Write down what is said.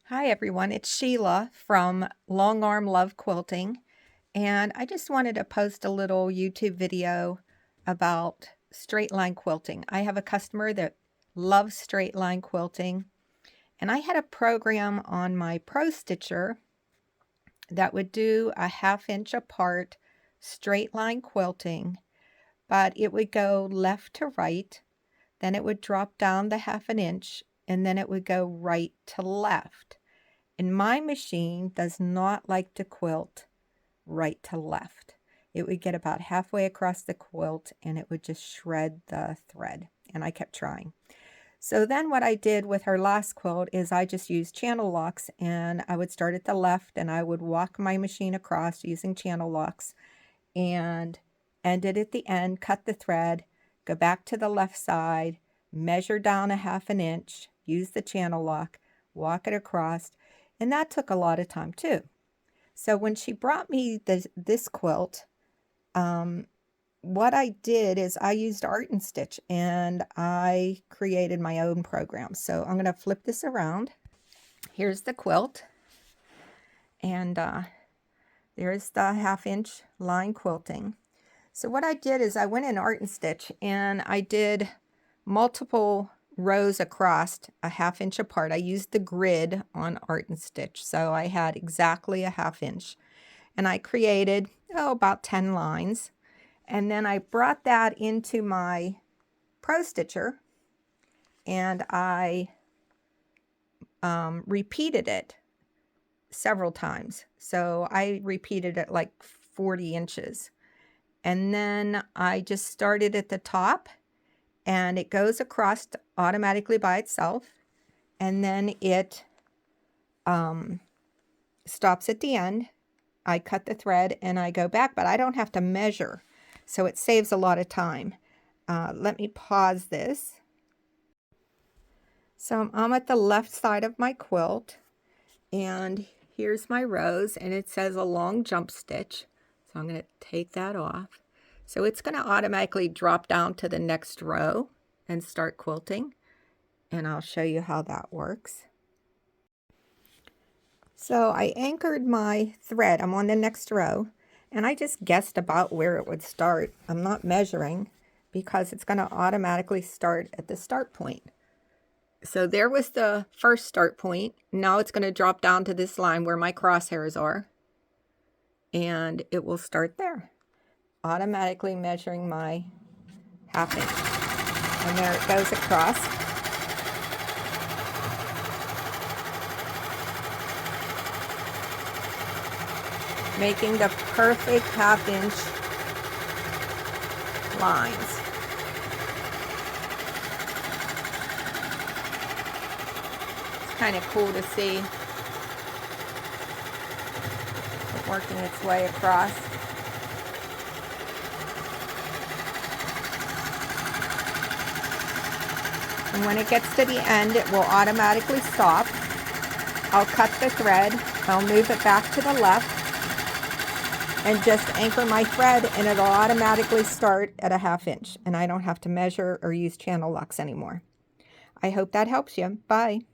Hi everyone, it's Sheila from Long Arm Love Quilting, and I just wanted to post a little YouTube video about straight line quilting. I have a customer that loves straight line quilting, and I had a program on my Pro Stitcher that would do a 1/2 inch apart straight line quilting, but it would go left to right, then it would drop down the 1/2 an inch, and then it would go right to left. And my machine does not like to quilt right to left. It would get about halfway across the quilt and it would just shred the thread. And I kept trying. So then what I did with her last quilt is I just used channel locks, and I would start at the left and I would walk my machine across using channel locks and end it at the end, cut the thread, go back to the left side, measure down a 1/2 an inch, use the channel lock, walk it across. And that took a lot of time too. So when she brought me this quilt, what I did is I used Art and Stitch and I created my own program. So I'm going to flip this around. Here's the quilt. And there's the 1/2 inch line quilting. So what I did is I went in Art and Stitch and I did multiple rows across a 1/2 inch apart. I used the grid on Art and Stitch, so I had exactly a 1/2 inch, and I created about 10 lines, and then I brought that into my Pro Stitcher and I repeated it several times. So I repeated it like 40 inches, and then I just started at the top, and it goes across automatically by itself, and then it stops at the end. I cut the thread and I go back, but I don't have to measure, so it saves a lot of time. Let me pause this. So I'm at the left side of my quilt, and here's my rows, and it says a long jump stitch, so I'm going to take that off. So it's going to automatically drop down to the next row and start quilting, and I'll show you how that works. So I anchored my thread. I'm on the next row, and I just guessed about where it would start. I'm not measuring because it's going to automatically start at the start point. So there was the first start point. Now it's going to drop down to this line where my crosshairs are, and it will start there, automatically measuring my 1/2 inch. And there it goes across. Making the perfect 1/2 inch lines. It's kind of cool to see it working its way across. And when it gets to the end, it will automatically stop. I'll cut the thread, I'll move it back to the left, and just anchor my thread, and it'll automatically start at a 1/2 inch, and I don't have to measure or use channel locks anymore. I hope that helps you. Bye.